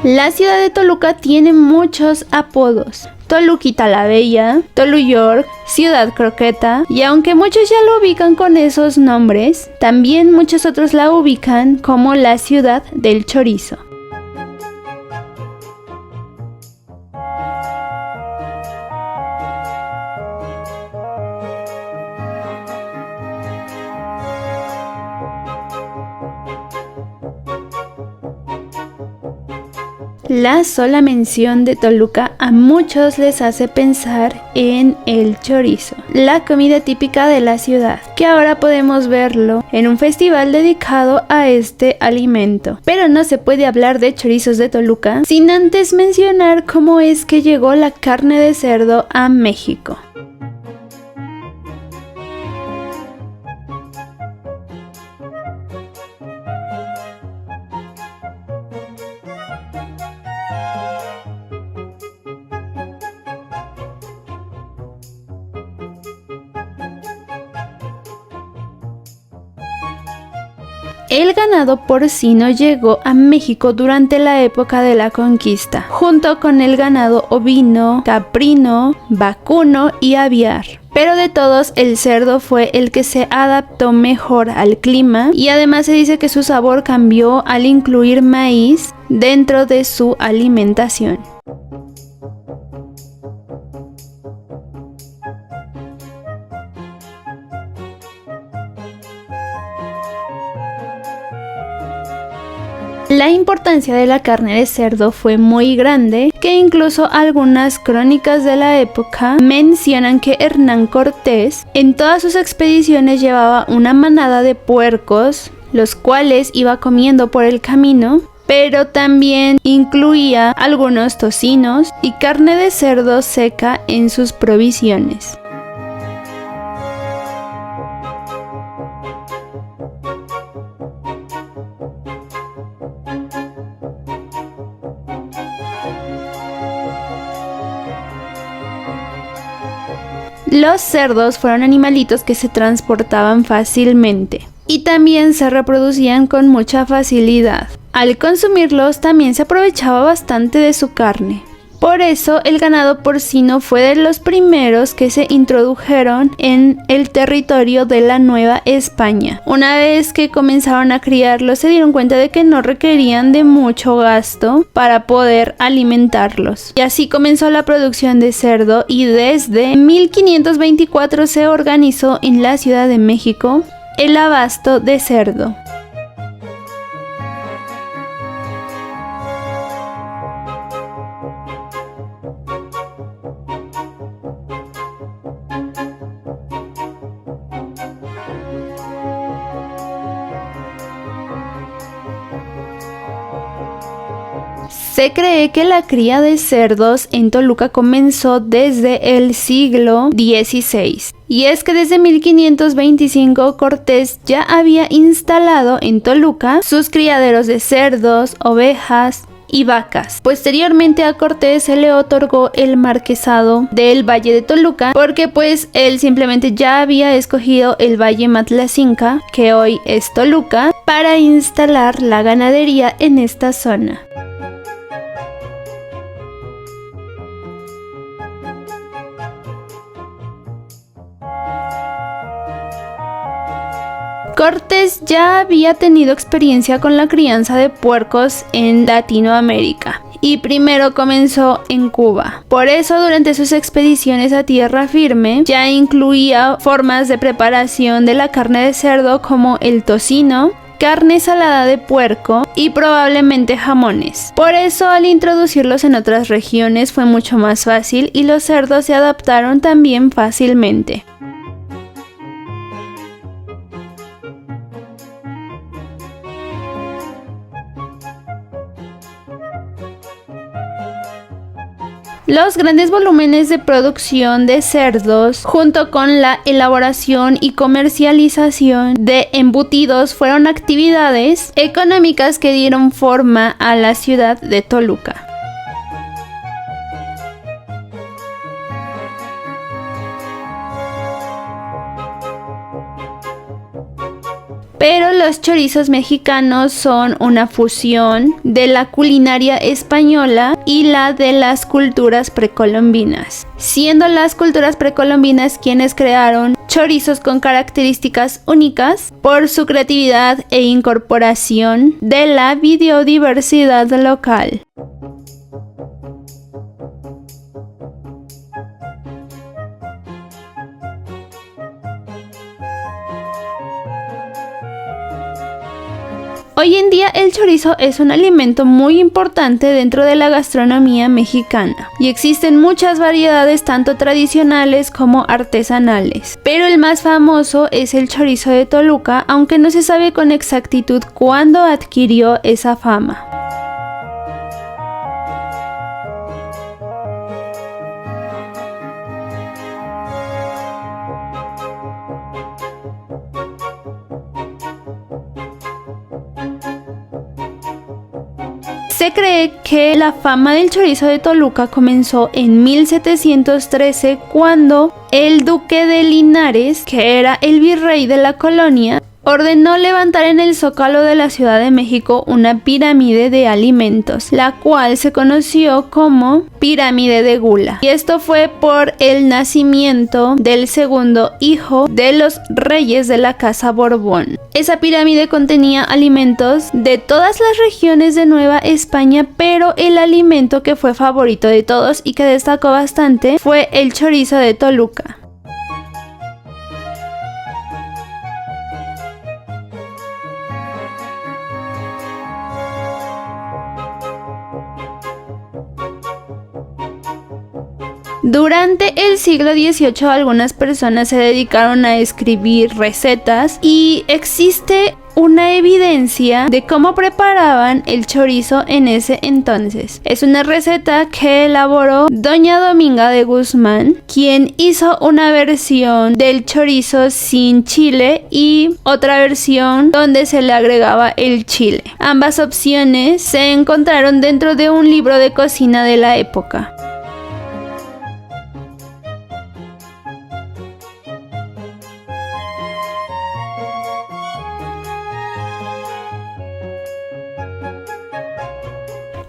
La ciudad de Toluca tiene muchos apodos: Toluquita la Bella, Tolu York, Ciudad Croqueta, y aunque muchos ya lo ubican con esos nombres, también muchos otros la ubican como la ciudad del chorizo. La sola mención de Toluca a muchos les hace pensar en el chorizo, la comida típica de la ciudad, que ahora podemos verlo en un festival dedicado a este alimento. Pero no se puede hablar de chorizos de Toluca sin antes mencionar cómo es que llegó la carne de cerdo a México. El ganado porcino llegó a México durante la época de la conquista, junto con el ganado ovino, caprino, vacuno y aviar. Pero de todos, el cerdo fue el que se adaptó mejor al clima, y además se dice que su sabor cambió al incluir maíz dentro de su alimentación. La importancia de la carne de cerdo fue muy grande, que incluso algunas crónicas de la época mencionan que Hernán Cortés en todas sus expediciones llevaba una manada de puercos, los cuales iba comiendo por el camino, pero también incluía algunos tocinos y carne de cerdo seca en sus provisiones. Los cerdos fueron animalitos que se transportaban fácilmente y también se reproducían con mucha facilidad. Al consumirlos también se aprovechaba bastante de su carne. Por eso el ganado porcino fue de los primeros que se introdujeron en el territorio de la Nueva España. Una vez que comenzaron a criarlos, se dieron cuenta de que no requerían de mucho gasto para poder alimentarlos. Y así comenzó la producción de cerdo, y desde 1524 se organizó en la Ciudad de México el abasto de cerdo. Se cree que la cría de cerdos en Toluca comenzó desde el siglo XVI. Y es que desde 1525 Cortés ya había instalado en Toluca sus criaderos de cerdos, ovejas y vacas. Posteriormente a Cortés se le otorgó el marquesado del Valle de Toluca, porque pues él simplemente ya había escogido el Valle Matlacinca, que hoy es Toluca, para instalar la ganadería en esta zona. Cortés ya había tenido experiencia con la crianza de puercos en Latinoamérica y primero comenzó en Cuba. Por eso durante sus expediciones a tierra firme ya incluía formas de preparación de la carne de cerdo como el tocino, carne salada de puerco y probablemente jamones. Por eso al introducirlos en otras regiones fue mucho más fácil y los cerdos se adaptaron también fácilmente. Los grandes volúmenes de producción de cerdos, junto con la elaboración y comercialización de embutidos, fueron actividades económicas que dieron forma a la ciudad de Toluca. pero los chorizos mexicanos son una fusión de la culinaria española y la de las culturas precolombinas, siendo las culturas precolombinas quienes crearon chorizos con características únicas por su creatividad e incorporación de la biodiversidad local. Hoy en día el chorizo es un alimento muy importante dentro de la gastronomía mexicana y existen muchas variedades tanto tradicionales como artesanales, pero el más famoso es el chorizo de Toluca, aunque no se sabe con exactitud cuándo adquirió esa fama. Se cree que la fama del chorizo de Toluca comenzó en 1713 cuando el duque de Linares, que era el virrey de la colonia, ordenó levantar en el zócalo de la Ciudad de México una pirámide de alimentos, la cual se conoció como pirámide de Gula. Y esto fue por el nacimiento del segundo hijo de los reyes de la Casa Borbón. Esa pirámide contenía alimentos de todas las regiones de Nueva España, pero el alimento que fue favorito de todos y que destacó bastante fue el chorizo de Toluca. Durante el siglo XVIII algunas personas se dedicaron a escribir recetas y existe una evidencia de cómo preparaban el chorizo en ese entonces. Es una receta que elaboró doña Dominga de Guzmán, quien hizo una versión del chorizo sin chile y otra versión donde se le agregaba el chile. Ambas opciones se encontraron dentro de un libro de cocina de la época.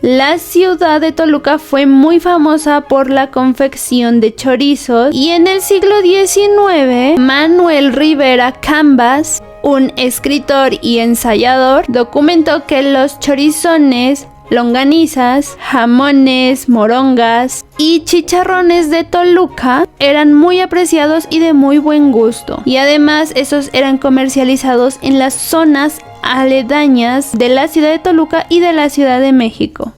La ciudad de Toluca fue muy famosa por la confección de chorizos y en el siglo XIX Manuel Rivera Cambas, un escritor y ensayador, documentó que los chorizones, longanizas, jamones, morongas y chicharrones de Toluca eran muy apreciados y de muy buen gusto, y además esos eran comercializados en las zonas aledañas de la ciudad de Toluca y de la Ciudad de México.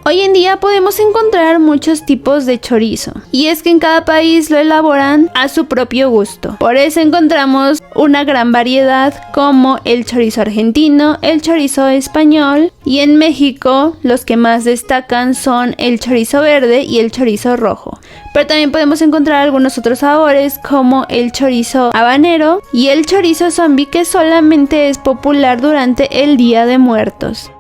Hoy en día podemos encontrar muchos tipos de chorizo, y es que en cada país lo elaboran a su propio gusto. Por eso encontramos una gran variedad como el chorizo argentino, el chorizo español, y en México los que más destacan son el chorizo verde y el chorizo rojo. Pero también podemos encontrar algunos otros sabores como el chorizo habanero y el chorizo zombie, que solamente es popular durante el Día de Muertos.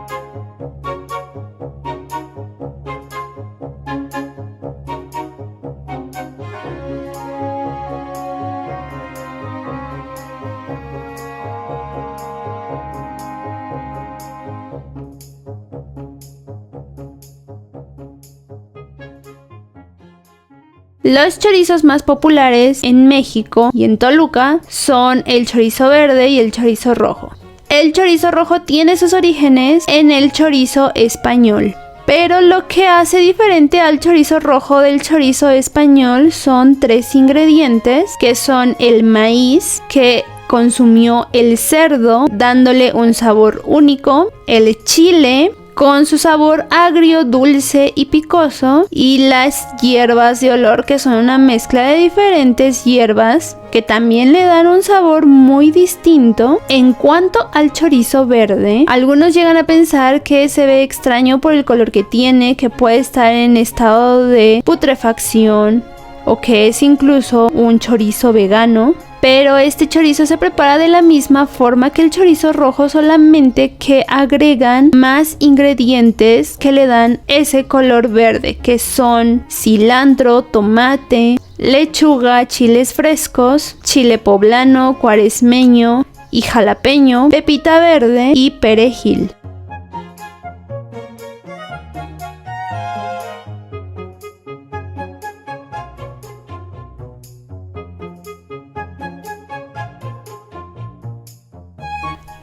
Los chorizos más populares en México y en Toluca son el chorizo verde y el chorizo rojo. El chorizo rojo tiene sus orígenes en el chorizo español, pero lo que hace diferente al chorizo rojo del chorizo español son 3 ingredientes, que son el maíz, que consumió el cerdo dándole un sabor único, el chile con su sabor agrio, dulce y picoso, y las hierbas de olor, que son una mezcla de diferentes hierbas que también le dan un sabor muy distinto. En cuanto al chorizo verde, algunos llegan a pensar que se ve extraño por el color que tiene, que puede estar en estado de putrefacción o que es incluso un chorizo vegano. pero este chorizo se prepara de la misma forma que el chorizo rojo, solamente que agregan más ingredientes que le dan ese color verde, que son cilantro, tomate, lechuga, chiles frescos, chile poblano, cuaresmeño y jalapeño, pepita verde y perejil.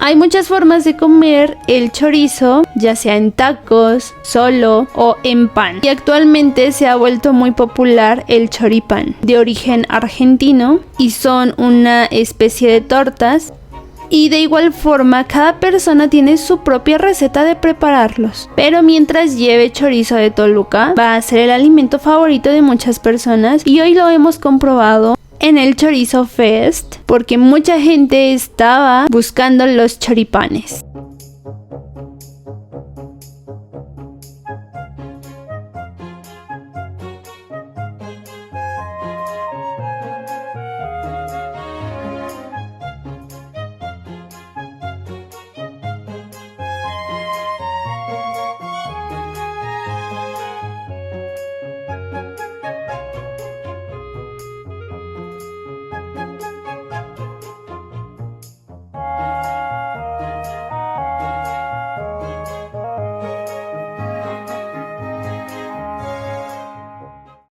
Hay muchas formas de comer el chorizo, ya sea en tacos, solo o en pan. Y actualmente se ha vuelto muy popular el choripán, de origen argentino, y son una especie de tortas. Y de igual forma, cada persona tiene su propia receta de prepararlos. Pero mientras lleve chorizo de Toluca, va a ser el alimento favorito de muchas personas. Y hoy lo hemos comprobado en el Chorizo Fest, porque mucha gente estaba buscando los choripanes.